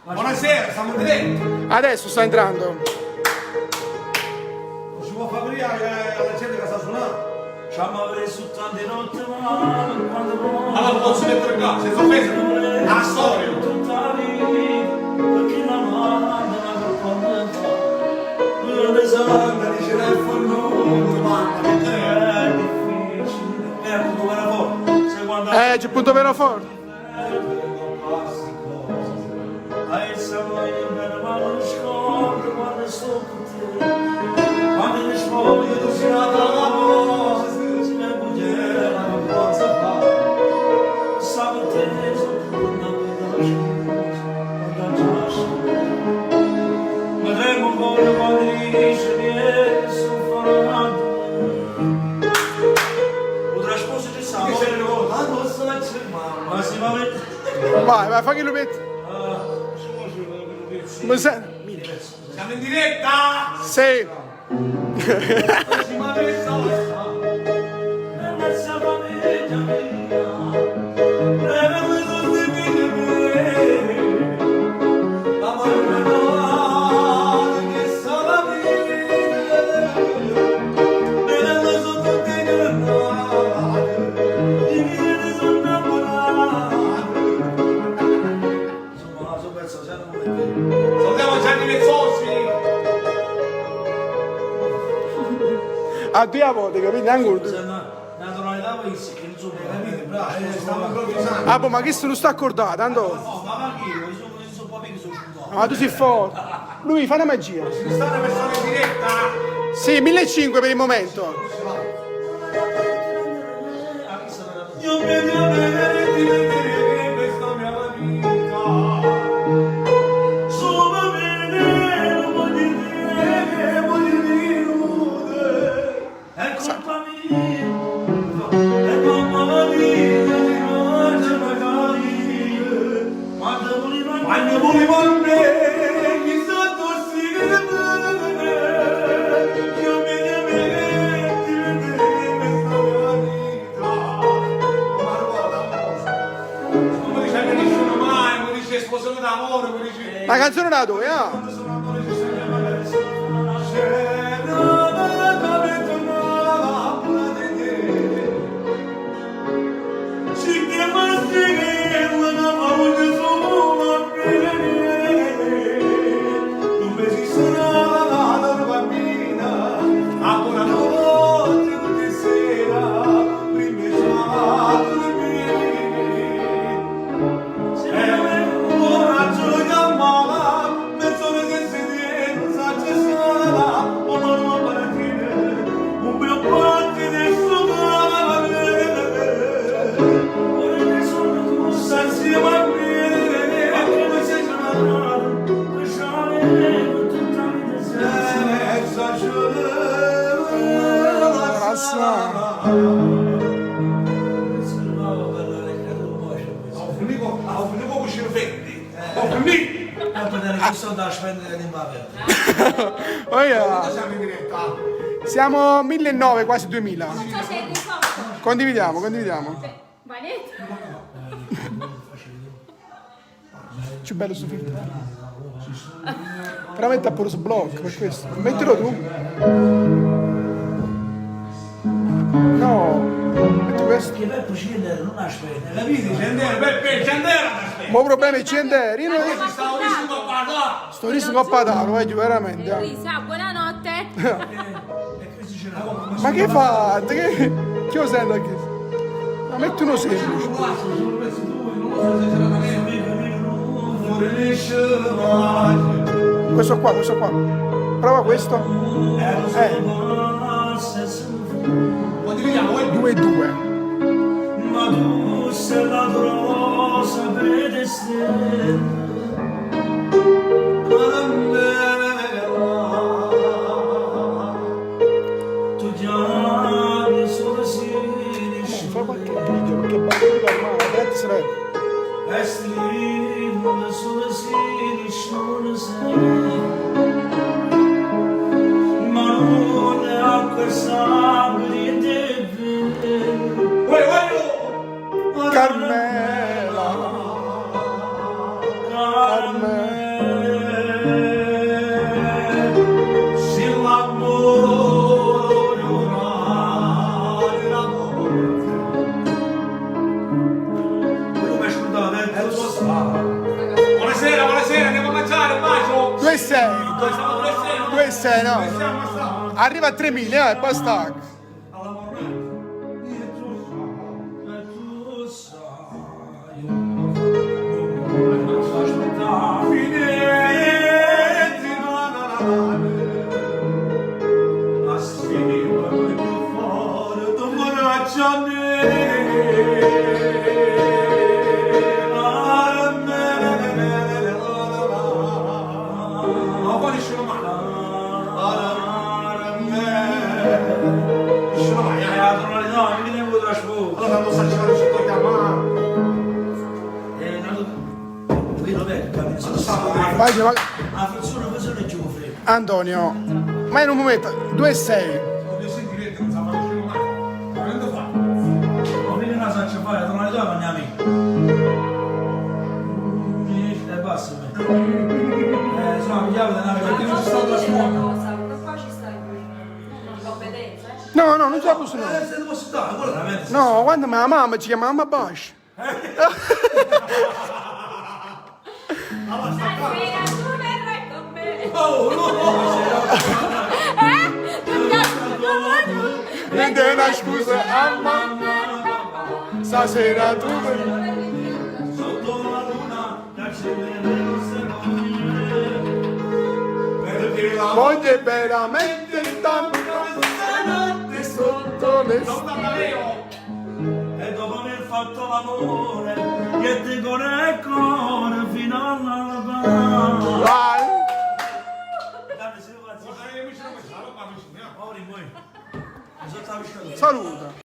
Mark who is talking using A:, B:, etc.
A: Buonasera, stiamo in diretta.
B: Adesso sta entrando.
A: Non si può far vedere alla gente che sta suonando.
C: Ci hanno preso tante notti ma quando
A: Allora non posso mettere qua, senza offesa. La storia.
C: tutta la vita perché la mamma non ha colpa non ne sa
A: Dice lei il forno. Mamma, che
C: è difficile appunto quella forte se quando
B: C'è il punto vero forte.
C: a essa voi per mano scordo quando sto con te quando mi spoglio tu sei la tua se mi buggere la forza fa sabe te sono una ma tremo voglio quando dice che sono formato potrà sposare sa ma si va a mettere
B: Vai, fai che lo metti. Come sei?
A: siamo in diretta!
B: Sì.
A: Salutiamo Gianni Mezzossi!
B: A due volte, capito? Neanche un...
C: la tonalità che non so
A: Capite, bravo, stiamo improvvisando.
B: Ah, boh, ma che se non sta accordato, tanto...
C: no ma anche io sono un po' che sono scusato
B: Ma tu sei forte. Lui, fa una magia.
A: Ci sta una persona in diretta!
B: Sì, 1500 per il momento.
A: Io voglio vedere di vedere questa mia vita.
C: solo bene voglio dire è colpa mia è colpa mia ricorda magari quando
A: volevo a me, mi sta tossicando. Io mi vedere di vedere questa mia vita. Ma guarda, non mi dice che nessuno mai, mi dice sposato d'amore, mi dice...
B: La canzone da dove, ah?
A: Quando sono amore ci sei c'era come tornava pure di te.
C: si chiama che una paura solo bene
A: Tu pensi sono una bambina, a buonanotte tutte sera, prima di dormire. Una gioia mala, mezz'ora che si non sa c'è stata, una paratina, un bel parte del suo mare.
C: ora che sono tu
A: Senza bambine, come sei giornato,
C: lasciare tutta la vita
A: senza giornata. Ho finito con i cervelli. Ho finito.
C: questo da spendere in papero
B: Oh, yeah.
A: Siamo in diretta.
B: Siamo 1900, quasi 2000.
D: Non so se è risolto.
B: Condividiamo, condividiamo.
D: Vanetta?
B: Più bello sto film. Però metti a pure su blocco, per questo. Mettilo tu. No, metti questo.
C: che Peppo ci viene non aspetta
A: Capite? Cendere, Peppe, cendere.
B: Ma problema è centeri. Io non...
A: Stavo dicendo qua,
B: Sto rischio coppa d'oro, veramente.
D: Luisa, buonanotte.
C: e questo ce l'ha
B: Ma che fate? Che lo sento qui? Ma metti uno semplice. Questo qua, questo qua. Prova questo.
A: Condividiamo, voi.
B: 2 e 2.
C: ma tu sei la rosa predestinata tu già mi sono sinisci
B: Fa qualche video, perché bello di armare, grazie ragazzi.
C: e strido mi sono sinisci non sei ma non è acqua e sangue di te
B: Carmela, Carmela. 2,6 no? Arriva a 3.000 e poi stacca.
A: Alla morte. Finetti banane. Assima più fuori, dopo raggiane. Ma poi dice male. Allora non sa giocare sotto chiamare.
B: Vai, ma...
C: La funzione giovane.
B: Antonio, ma in un momento 2,6.
A: Oddio, senti, direte, non sa fare uscire mai. Ma che devo fare?
C: Non vieni una saccia fare, tornare dove mangiami? E basta. Insomma, mi chiamo da nave perché non ci sta la scuola.
D: Qua ci sta di competenza, eh?
B: No, no, non ce la posso no.
C: Se devo stare, guarda veramente.
B: No, quando la mamma ci chiama mamma Bosch.
D: Stasera tu verrai con me.
C: Oh, no!
B: Prende una scusa a mamma. Stasera tu
C: Sotto la luna, accendere non si
A: Perché la
B: voglio veramente tanto
A: notte
B: sotto le
C: E dopo aver fatto l'amore, che ti corre il cuore fino all'alba.
B: Vai.
C: Dammi se lo faccio. Ora in voi.
B: Saluta.